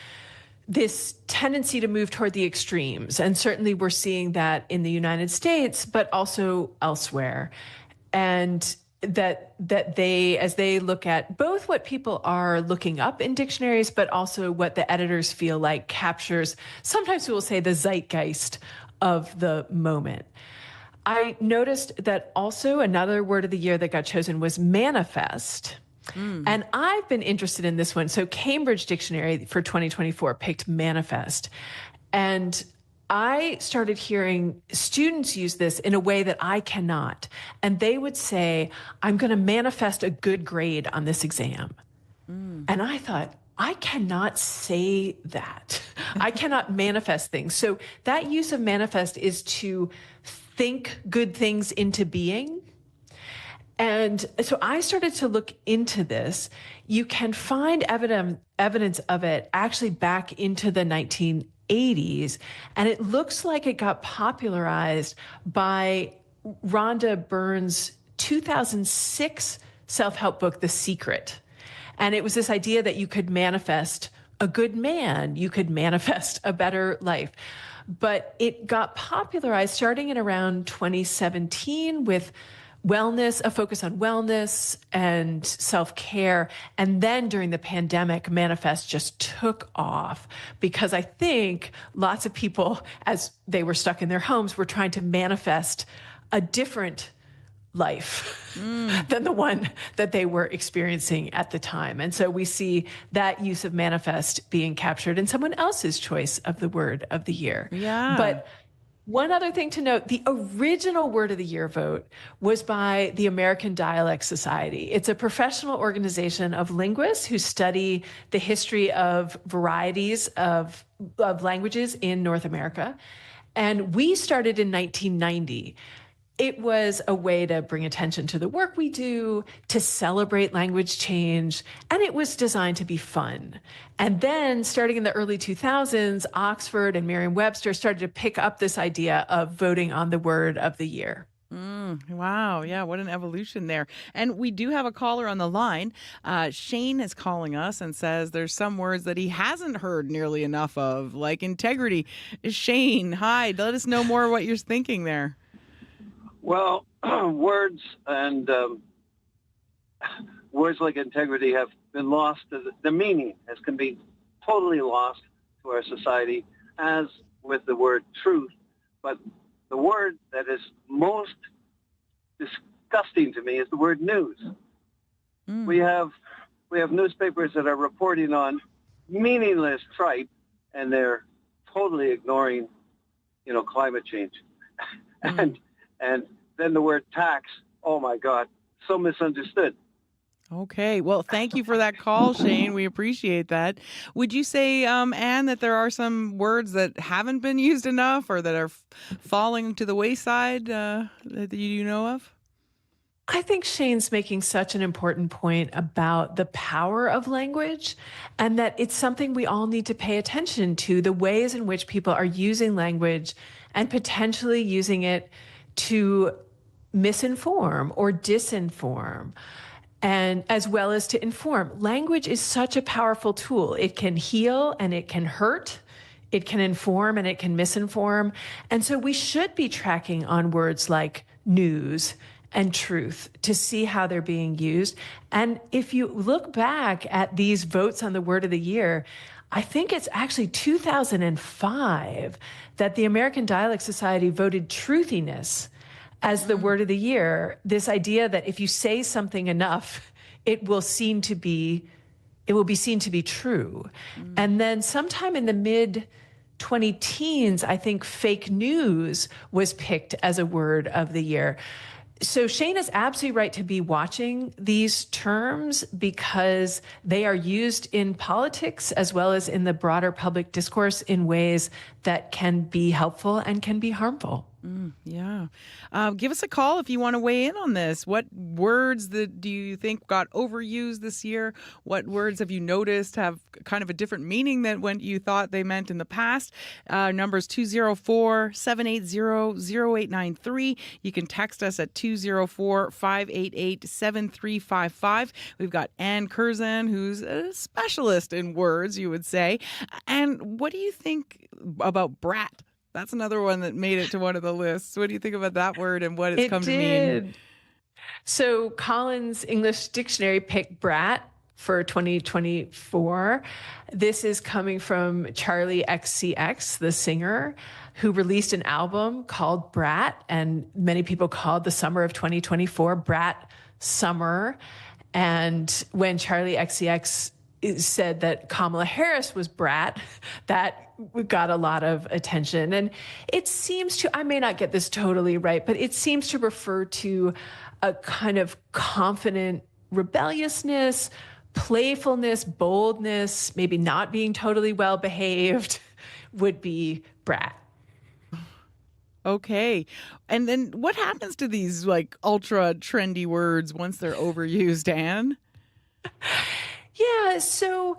this tendency to move toward the extremes. And certainly we're seeing that in the United States, but also elsewhere. And that they, as they look at both what people are looking up in dictionaries, but also what the editors feel like captures, sometimes we will say, the zeitgeist of the moment. I noticed that also another word of the year that got chosen was manifest. And I've been interested in this one. So Cambridge Dictionary for 2024 picked manifest. And I started hearing students use this in a way that I cannot. And they would say, I'm going to manifest a good grade on this exam. And I thought, I cannot say that. I cannot manifest things. So that use of manifest is to think good things into being. And so I started to look into this. You can find evidence of it actually back into the 1980s. And it looks like it got popularized by Rhonda Byrne's 2006 self-help book, The Secret. And it was this idea that you could manifest a good man, you could manifest a better life. But it got popularized starting in around 2017 with wellness, a focus on wellness and self-care. And then during the pandemic, manifest just took off because I think lots of people, as they were stuck in their homes, were trying to manifest a different life than the one that they were experiencing at the time. And so we see that use of manifest being captured in someone else's choice of the word of the year. Yeah. But one other thing to note, the original word of the year vote was by the American Dialect Society. It's a professional organization of linguists who study the history of varieties of languages in North America. And we started in 1990. It was a way to bring attention to the work we do, to celebrate language change, and it was designed to be fun. And then starting in the early 2000s, Oxford and Merriam-Webster started to pick up this idea of voting on the word of the year. Wow. Yeah. What an evolution there. And we do have a caller on the line. Shane is calling us and says there's some words that he hasn't heard nearly enough of, like integrity. Shane, hi. Let us know more what you're thinking there. Well, words and words like integrity have been lost. The meaning can be totally lost to our society, as with the word truth. But the word that is most disgusting to me is the word news. We have newspapers that are reporting on meaningless tripe, and they're totally ignoring, climate change. And then the word tax, oh my God, so misunderstood. Okay. Well, thank you for that call, Shane. We appreciate that. Would you say, Anne, that there are some words that haven't been used enough or that are falling to the wayside that you know of? I think Shane's making such an important point about the power of language and that it's something we all need to pay attention to, the ways in which people are using language and potentially using it to misinform or disinform, and as well as to inform. Language is such a powerful tool. It can heal and it can hurt. It can inform and it can misinform. And so we should be tracking on words like news and truth to see how they're being used. And if you look back at these votes on the word of the year, I think it's actually 2005 that the American Dialect Society voted truthiness as the word of the year. This idea that if you say something enough, it will be seen to be true. And then sometime in the mid 2010s, I think fake news was picked as a word of the year. So Shane is absolutely right to be watching these terms because they are used in politics as well as in the broader public discourse in ways that can be helpful and can be harmful. Yeah. Give us a call if you want to weigh in on this. What words do you think got overused this year? What words have you noticed have kind of a different meaning than what you thought they meant in the past? Numbers 204-780-0893. You can text us at 204-588-7355. We've got Anne Curzan, who's a specialist in words, you would say. And what do you think about brat? That's another one that made it to one of the lists. What do you think about that word and what it's come to mean? So Collins English Dictionary picked brat for 2024. This is coming from Charlie XCX, the singer, who released an album called Brat, and many people called the summer of 2024 Brat Summer. And when Charlie XCX said that Kamala Harris was brat, that got a lot of attention. And it seems to, I may not get this totally right, but it seems to refer to a kind of confident rebelliousness, playfulness, boldness, maybe not being totally well behaved would be brat. Okay. And then what happens to these like ultra trendy words once they're overused, Anne? Yeah, so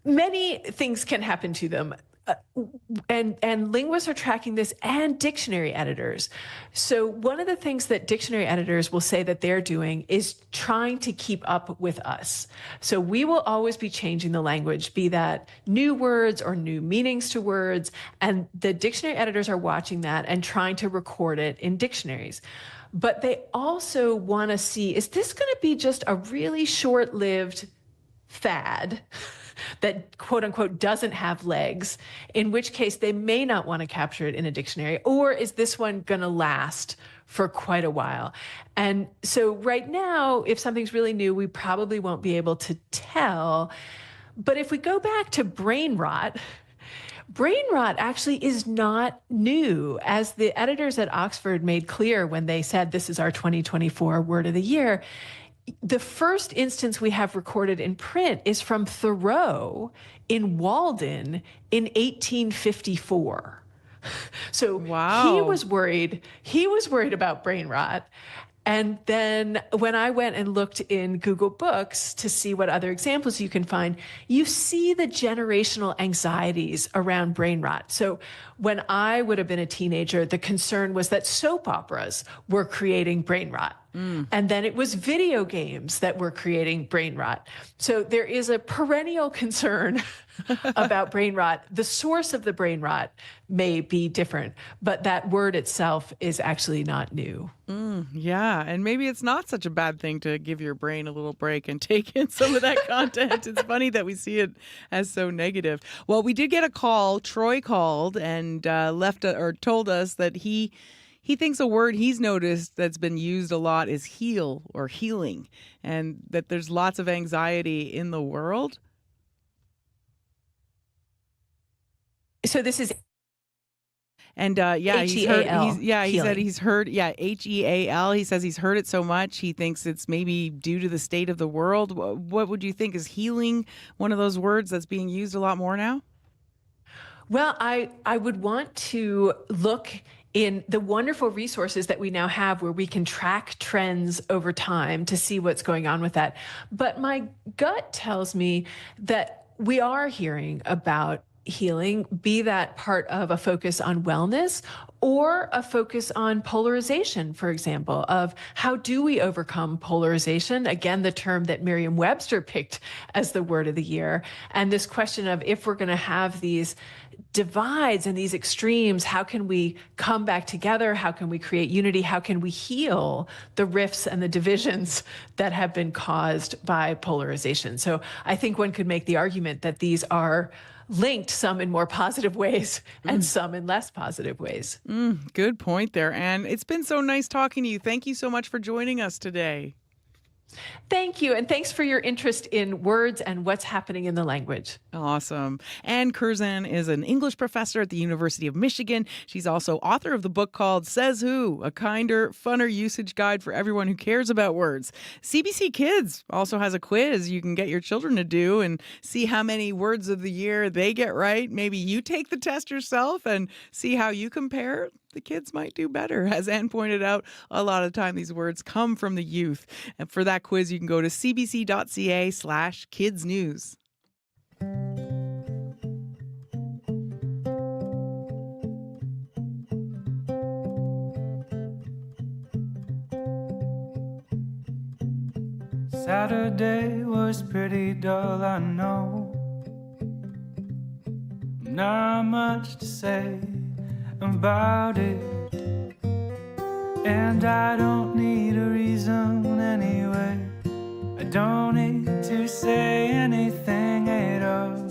many things can happen to them. And linguists are tracking this, and dictionary editors. So one of the things that dictionary editors will say that they're doing is trying to keep up with us. So we will always be changing the language, be that new words or new meanings to words. And the dictionary editors are watching that and trying to record it in dictionaries. But they also want to see, is this going to be just a really short-lived fad that quote unquote doesn't have legs, in which case they may not want to capture it in a dictionary? Or is this one going to last for quite a while? And so right now, if something's really new, we probably won't be able to tell. But if we go back to brain rot actually is not new. As the editors at Oxford made clear when they said this is our 2024 word of the year, the first instance we have recorded in print is from Thoreau in Walden in 1854. So he was worried about brain rot. And then when I went and looked in Google Books to see what other examples you can find, you see the generational anxieties around brain rot. So when I would have been a teenager, the concern was that soap operas were creating brain rot. And then it was video games that were creating brain rot. So there is a perennial concern about brain rot. The source of the brain rot may be different, but that word itself is actually not new. Yeah, and maybe it's not such a bad thing to give your brain a little break and take in some of that content. It's funny that we see it as so negative. Well, we did get a call. Troy called and told us that he thinks a word he's noticed that's been used a lot is heal or healing, and that there's lots of anxiety in the world. So this is And he's heard. He said he's heard. HEAL. He says he's heard it so much he thinks it's maybe due to the state of the world. What would you think? Is healing one of those words that's being used a lot more now? Well, I would want to look in the wonderful resources that we now have where we can track trends over time to see what's going on with that. But my gut tells me that we are hearing about healing, be that part of a focus on wellness or a focus on polarization, for example, of how do we overcome polarization? Again, the term that Merriam-Webster picked as the word of the year. And this question of if we're going to have these divides and these extremes, how can we come back together? How can we create unity? How can we heal the rifts and the divisions that have been caused by polarization? So I think one could make the argument that these are linked, some in more positive ways and some in less positive ways. Good point there. And it's been so nice talking to you. Thank you so much for joining us today. Thank you. And thanks for your interest in words and what's happening in the language. Awesome. Ann Curzan is an English professor at the University of Michigan. She's also author of the book called Says Who, a kinder, funner usage guide for everyone who cares about words. CBC Kids also has a quiz you can get your children to do and see how many words of the year they get right. Maybe you take the test yourself and see how you compare. The kids might do better. As Ann pointed out, a lot of the time these words come from the youth. And for that quiz, you can go to cbc.ca/kidsnews. Saturday was pretty dull, I know. Not much to say about it, and I don't need a reason anyway. I don't need to say anything at all.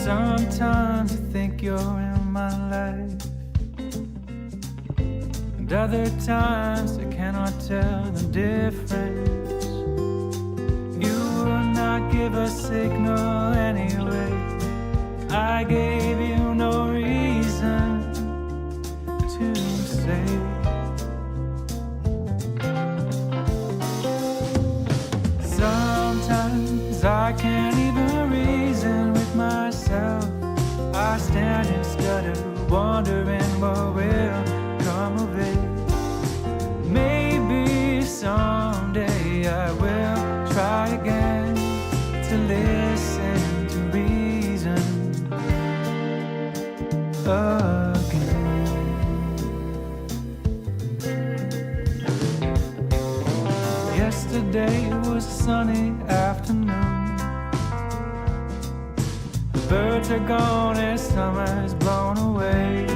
Sometimes I think you're in my life, and other times I cannot tell the difference. You would not give a signal anyway. I gave you no reason to say. Sometimes I can't even reason with myself. I stand and stutter, wondering what will come of it. Maybe someday I will try again to listen to reason again. Yesterday was a sunny afternoon. The birds are gone and summer's blown away.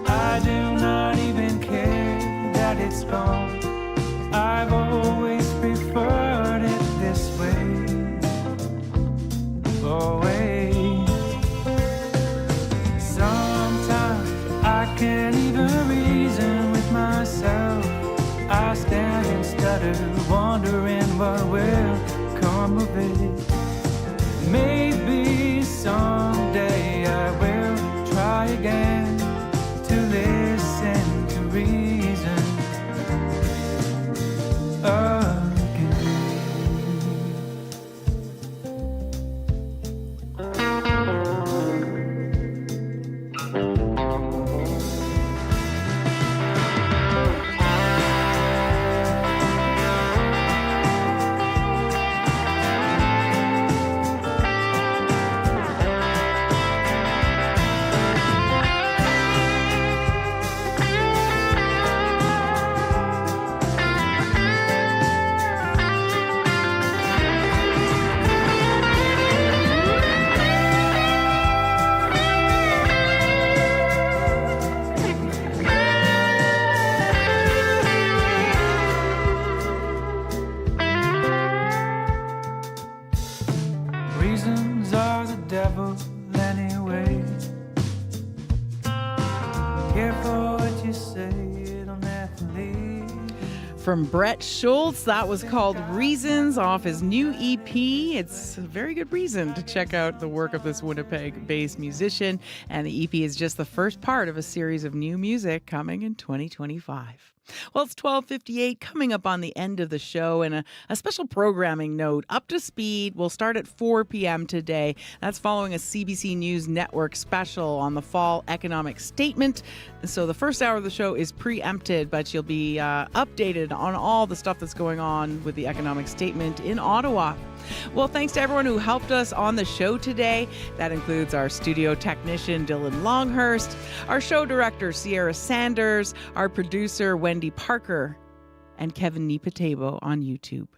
I do not even care that it's gone. I've always preferred it this way. Always. Sometimes I can't even reason with myself. I stand and stutter, wondering what will come of it. Maybe someday I will try again to listen to reason again. from Brett Schultz. That was called Reasons off his new EP. It's a very good reason to check out the work of this Winnipeg-based musician. And the EP is just the first part of a series of new music coming in 2025. Well, it's 12:58, coming up on the end of the show, and a special programming note. Up to Speed will start at 4 p.m. today. That's following a CBC News Network special on the fall economic statement. So the first hour of the show is preempted, but you'll be updated on all the stuff that's going on with the economic statement in Ottawa. Well, thanks to everyone who helped us on the show today. That includes our studio technician, Dylan Longhurst, our show director, Sierra Sanders, our producer, Wendy Parker, and Kevin Nipatebo on YouTube.